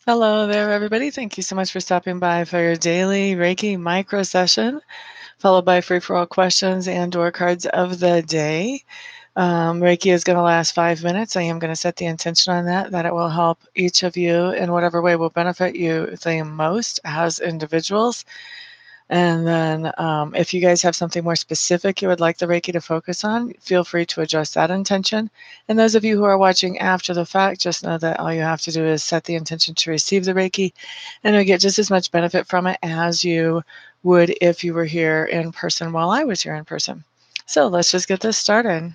Hello there, everybody. Thank you so much for stopping by for your daily Reiki micro session, followed by free-for-all questions and/or cards of the day. Reiki is going to last 5 minutes. I am going to set the intention on that it will help each of you in whatever way will benefit you the most as individuals. And then if you guys have something more specific you would like the Reiki to focus on, feel free to adjust that intention. And those of you who are watching after the fact, just know that all you have to do is set the intention to receive the Reiki, and you'll get just as much benefit from it as you would if you were here in person while I was here in person. So let's just get this started.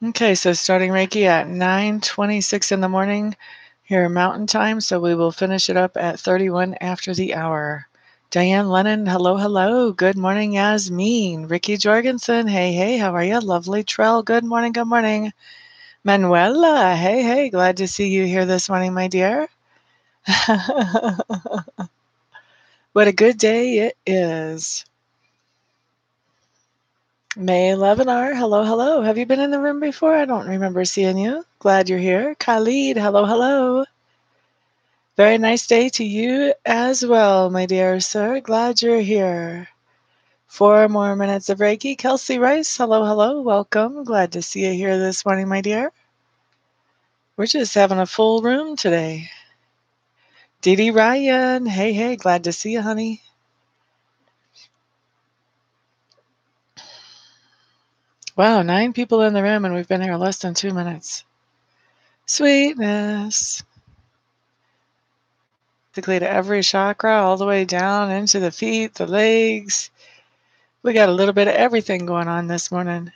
Okay, so starting Reiki at 9:26 in the morning here Mountain Time, so we will finish it up at 31 after the hour. Diane Lennon, hello, hello. Good morning, Yasmin. Ricky Jorgensen, hey, hey, how are you? Lovely Trell, good morning, good morning. Manuela, hey, hey, glad to see you here this morning, my dear. What a good day it is. May 11R, hello, hello. Have you been in the room before? I don't remember seeing you. Glad you're here. Khalid, hello, hello. Very nice day to you as well, my dear sir. Glad you're here. 4 more minutes of Reiki. Kelsey Rice, hello, hello. Welcome. Glad to see you here this morning, my dear. We're just having a full room today. Dee Dee Ryan, hey, hey. Glad to see you, honey. Wow, 9 people in the room, and we've been here less than 2 minutes. Sweetness. Basically to every chakra, all the way down into the feet, the legs. We got a little bit of everything going on this morning.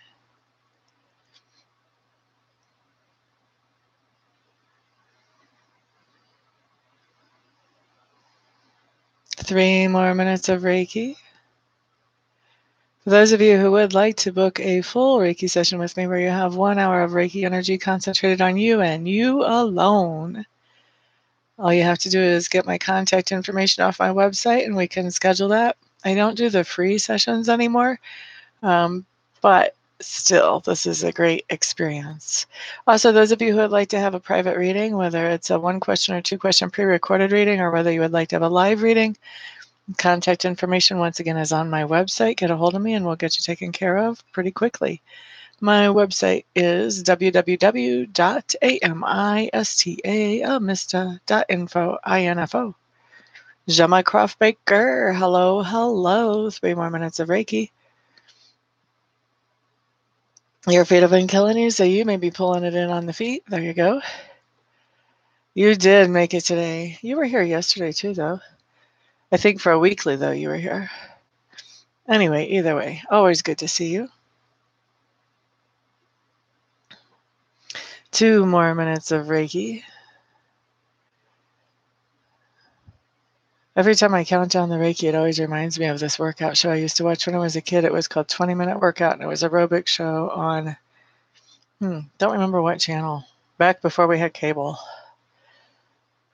3 more minutes of Reiki. For those of you who would like to book a full Reiki session with me where you have 1 hour of Reiki energy concentrated on you and you alone, all you have to do is get my contact information off my website and we can schedule that. I don't do the free sessions anymore, but still, this is a great experience. Also, those of you who would like to have a private reading, whether it's a 1-question or 2-question pre-recorded reading, or whether you would like to have a live reading, contact information once again is on my website. Get a hold of me and we'll get you taken care of pretty quickly. My website is www.amista.info. Jama Croft Baker, hello, hello. 3 more minutes of Reiki. Your feet have been killing you, so you may be pulling it in on the feet. There you go. You did make it today. You were here yesterday too, though. I think for a weekly, though, you were here. Anyway, either way, always good to see you. 2 more minutes of Reiki. Every time I count down the Reiki, it always reminds me of this workout show I used to watch when I was a kid. It was called 20-Minute Workout, and it was an aerobic show on, don't remember what channel, back before we had cable.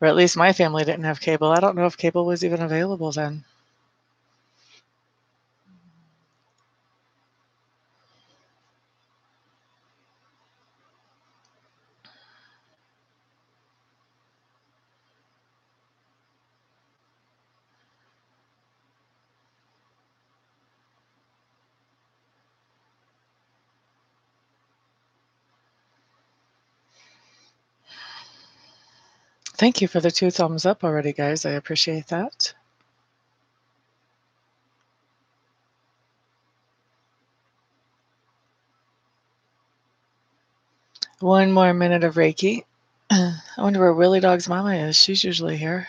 Or at least my family didn't have cable. I don't know if cable was even available then. Thank you for the 2 thumbs up already, guys. I appreciate that. One more minute of Reiki. I wonder where Willie Dog's mama is. She's usually here.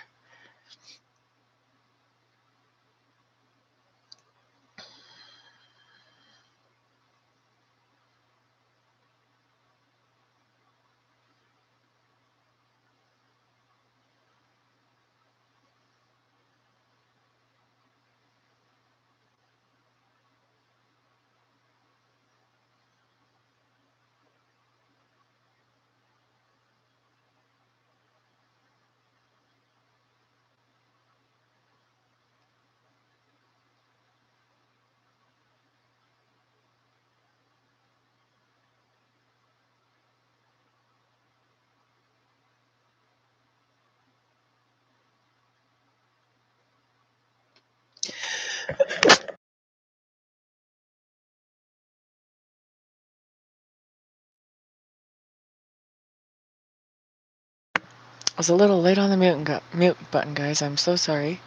I was a little late on the mute button, guys. I'm so sorry.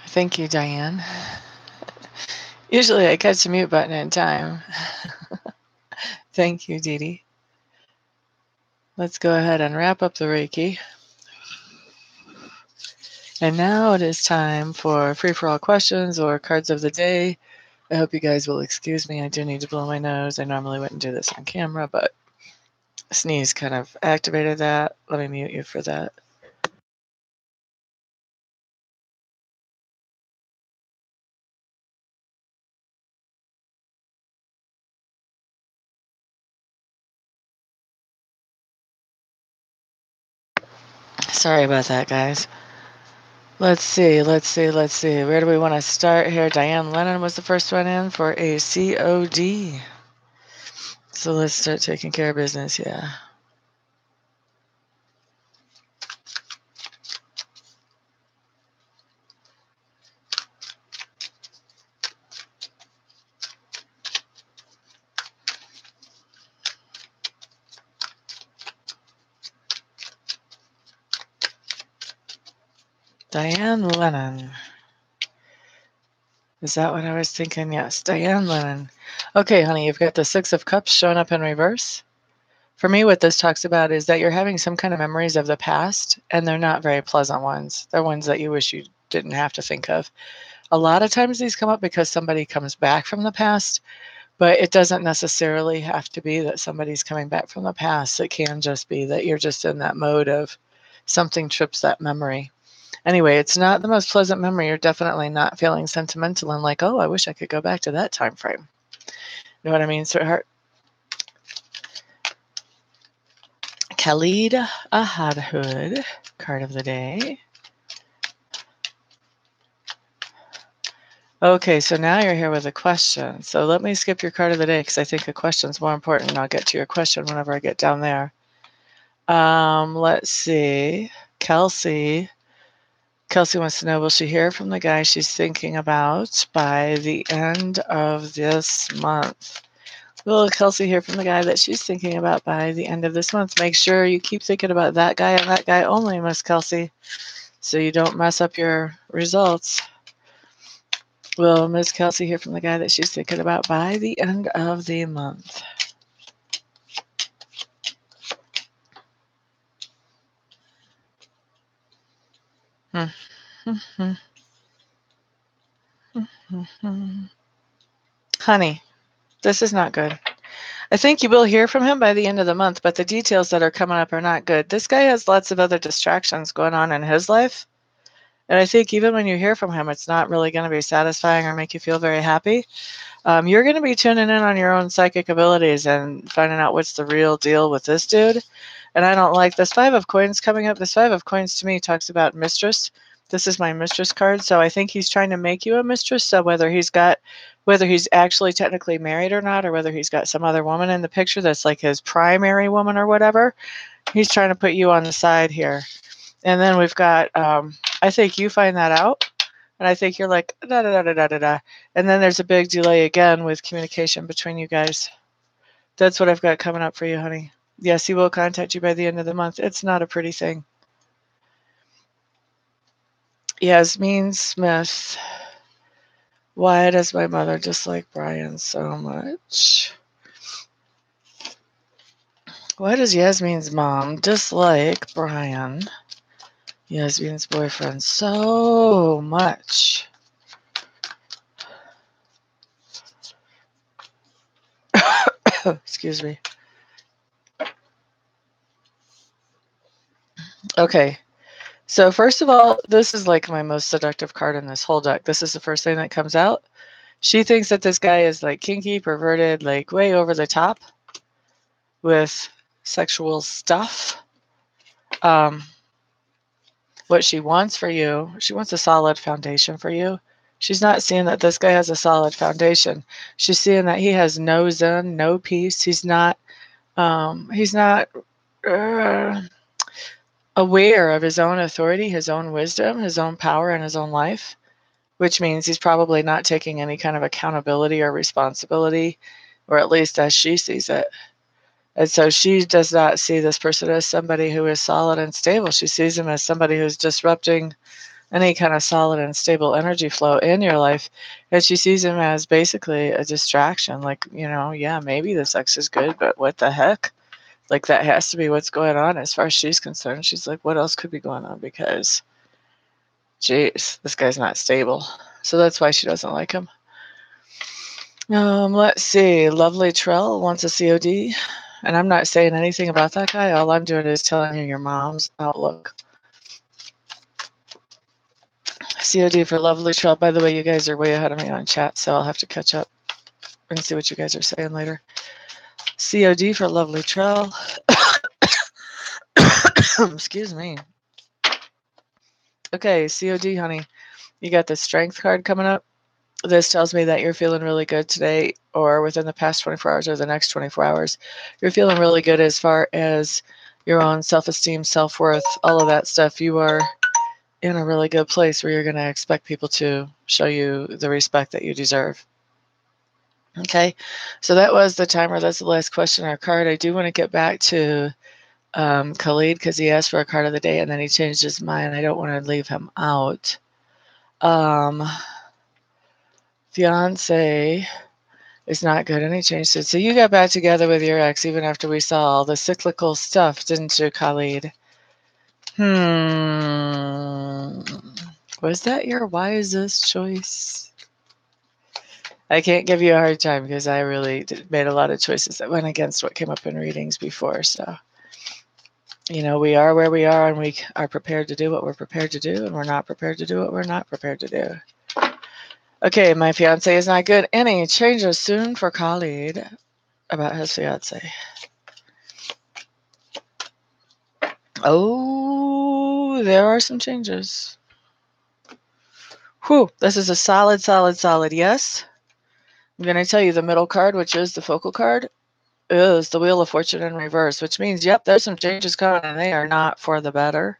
Thank you, Diane. Usually I catch the mute button in time. Thank you, Dee Dee. Let's go ahead and wrap up the Reiki. And now it is time for free-for-all questions or cards of the day. I hope you guys will excuse me. I do need to blow my nose. I normally wouldn't do this on camera, but sneeze kind of activated that. Let me mute you for that. Sorry about that, guys. Let's see. Where do we want to start here? Diane Lennon was the first one in for a COD. So let's start taking care of business, yeah. Diane Lennon. Is that what I was thinking? Yes, Diane Lennon. Okay, honey, you've got the Six of Cups showing up in reverse. For me, what this talks about is that you're having some kind of memories of the past, and they're not very pleasant ones. They're ones that you wish you didn't have to think of. A lot of times these come up because somebody comes back from the past, but it doesn't necessarily have to be that somebody's coming back from the past. It can just be that you're just in that mode of something trips that memory. Anyway, it's not the most pleasant memory. You're definitely not feeling sentimental and like, oh, I wish I could go back to that time frame. You know what I mean, sweetheart? Khalid Ahadhood, card of the day. Okay, so now you're here with a question. So let me skip your card of the day because I think a question's more important, and I'll get to your question whenever I get down there. Let's see. Kelsey. Kelsey wants to know, will she hear from the guy she's thinking about by the end of this month? Will Kelsey hear from the guy that she's thinking about by the end of this month? Make sure you keep thinking about that guy and that guy only, Miss Kelsey, so you don't mess up your results. Will Miss Kelsey hear from the guy that she's thinking about by the end of the month? Honey, this is not good. I think you will hear from him by the end of the month, but the details that are coming up are not good. This guy has lots of other distractions going on in his life. And I think even when you hear from him, it's not really going to be satisfying or make you feel very happy. You're going to be tuning in on your own psychic abilities and finding out what's the real deal with this dude. And I don't like this Five of Coins coming up. This Five of Coins to me talks about mistress. This is my mistress card. So I think he's trying to make you a mistress. So whether he's actually technically married or not, or whether he's got some other woman in the picture that's like his primary woman or whatever, he's trying to put you on the side here. And then we've got, I think you find that out. And I think you're like, da da da da da da da. And then there's a big delay again with communication between you guys. That's what I've got coming up for you, honey. Yes, he will contact you by the end of the month. It's not a pretty thing. Yasmin Smith. Why does my mother dislike Brian so much? Why does Yasmin's mom dislike Brian, Yasmin's boyfriend, so much? Excuse me. Okay. So first of all, this is like my most seductive card in this whole deck. This is the first thing that comes out. She thinks that this guy is like kinky, perverted, like way over the top with sexual stuff. What she wants for you, she wants a solid foundation for you. She's not seeing that this guy has a solid foundation. She's seeing that he has no zen, no peace. He's not uh, aware of his own authority, his own wisdom, his own power in his own life, which means he's probably not taking any kind of accountability or responsibility, or at least as she sees it. And so she does not see this person as somebody who is solid and stable. She sees him as somebody who's disrupting any kind of solid and stable energy flow in your life. And she sees him as basically a distraction. Like, yeah, maybe the sex is good, but what the heck? Like, that has to be what's going on as far as she's concerned. She's like, what else could be going on? Because, geez, this guy's not stable. So that's why she doesn't like him. Let's see. Lovely Trell wants a COD. And I'm not saying anything about that guy. All I'm doing is telling you your mom's outlook. COD for Lovely Trell. By the way, you guys are way ahead of me on chat, so I'll have to catch up and see what you guys are saying later. COD for Lovely Trell. Excuse me. Okay, COD, honey. You got the Strength card coming up. This tells me that you're feeling really good today or within the past 24 hours or the next 24 hours. You're feeling really good as far as your own self-esteem, self-worth, all of that stuff. You are in a really good place where you're going to expect people to show you the respect that you deserve. Okay, so that was the timer. That's the last question on our card. I do want to get back to Khalid because he asked for a card of the day and then he changed his mind. I don't want to leave him out. Fiance is not good, and he changed it. So you got back together with your ex even after we saw all the cyclical stuff, didn't you, Khalid? Was that your wisest choice? I can't give you a hard time because I really made a lot of choices that went against what came up in readings before. So, we are where we are, and we are prepared to do what we're prepared to do, and we're not prepared to do what we're not prepared to do. Okay, my fiance is not good. Any changes soon for Khalid about his fiance? Oh, there are some changes. Whew, this is a solid, solid, solid yes. I'm going to tell you the middle card, which is the focal card, is the Wheel of Fortune in reverse, which means, yep, there's some changes coming, and they are not for the better.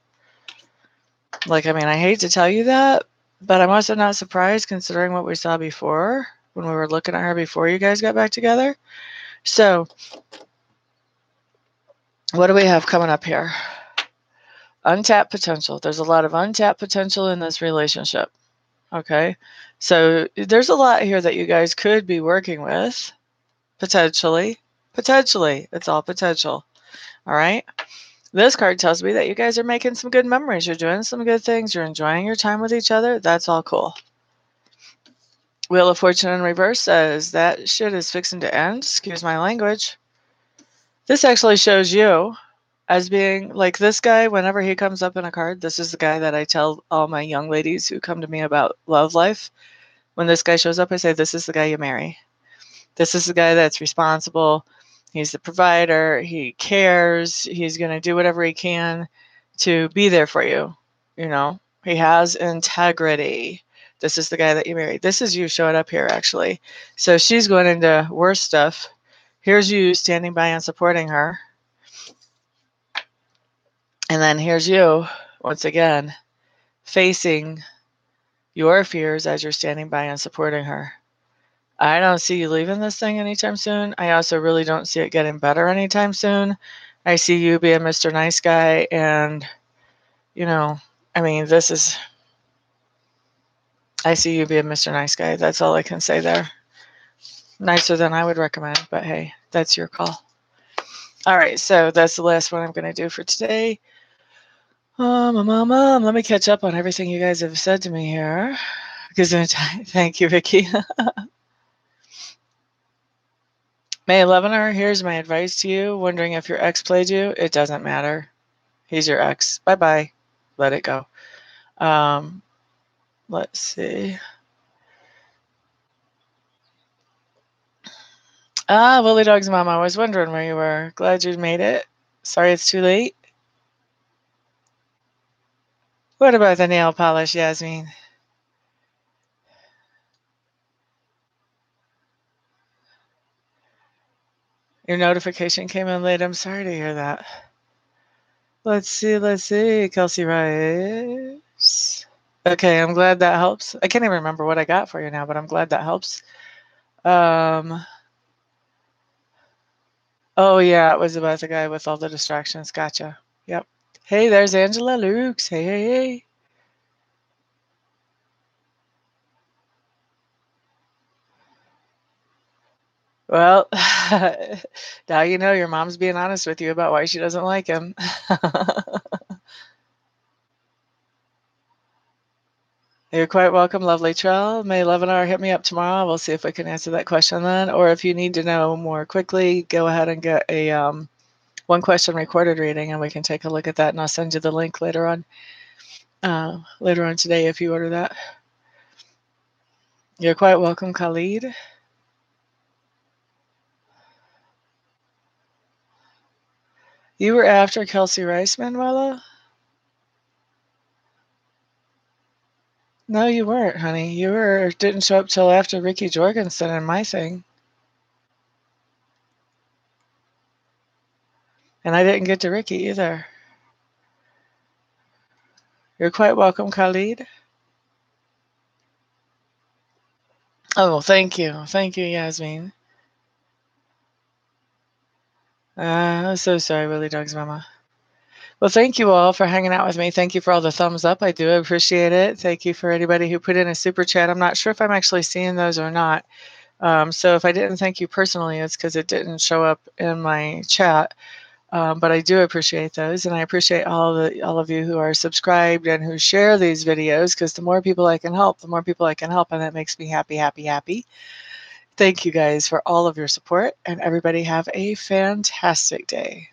I hate to tell you that, but I'm also not surprised considering what we saw before when we were looking at her before you guys got back together. So, what do we have coming up here? Untapped potential. There's a lot of untapped potential in this relationship. Okay, so there's a lot here that you guys could be working with, potentially. Potentially, it's all potential. All right. This card tells me that you guys are making some good memories. You're doing some good things. You're enjoying your time with each other. That's all cool. Wheel of Fortune in reverse says that shit is fixing to end. Excuse my language. This actually shows you as being like this guy. Whenever he comes up in a card, this is the guy that I tell all my young ladies who come to me about love life. When this guy shows up, I say, this is the guy you marry. This is the guy that's responsible. He's the provider. He cares. He's going to do whatever he can to be there for you. He has integrity. This is the guy that you marry. This is you showing up here, actually. So she's going into worse stuff. Here's you standing by and supporting her. And then here's you, once again, facing your fears as you're standing by and supporting her. I don't see you leaving this thing anytime soon. I also really don't see it getting better anytime soon. I see you being Mr. Nice Guy, and, I see you being Mr. Nice Guy. That's all I can say there. Nicer than I would recommend, but hey, that's your call. All right, so that's the last one I'm going to do for today. Let me catch up on everything you guys have said to me here. Thank you, Vicky. May 11er, here's my advice to you. Wondering if your ex played you? It doesn't matter. He's your ex. Bye-bye. Let it go. Let's see. Willie Dog's mom, I was wondering where you were. Glad you made it. Sorry it's too late. What about the nail polish, Yasmin? Your notification came in late. I'm sorry to hear that. Let's see. Kelsey Rice. Okay, I'm glad that helps. I can't even remember what I got for you now, but I'm glad that helps. Oh, yeah, it was about the guy with all the distractions. Gotcha. Yep. Hey, there's Angela Lukes. Hey, hey, hey. Well, now you know your mom's being honest with you about why she doesn't like him. You're quite welcome, lovely Trell. May Levinar hit me up tomorrow. We'll see if I can answer that question then. Or if you need to know more quickly, go ahead and get a one question recorded reading, and we can take a look at that. And I'll send you the link later on today if you order that. You're quite welcome, Khalid. You were after Kelsey Rice, Manuela? No, you weren't, honey. Didn't show up till after Ricky Jorgensen and my thing. And I didn't get to Ricky either. You're quite welcome, Khalid. Oh, thank you. Thank you, Yasmin. I'm so sorry, Willie Dog's mama. Well, thank you all for hanging out with me. Thank you for all the thumbs up. I do appreciate it. Thank you for anybody who put in a super chat. I'm not sure if I'm actually seeing those or not. So if I didn't thank you personally, it's because it didn't show up in my chat. But I do appreciate those, and I appreciate all of you who are subscribed and who share these videos, because the more people I can help, the more people I can help, and that makes me happy, happy, happy. Thank you guys for all of your support, and everybody have a fantastic day.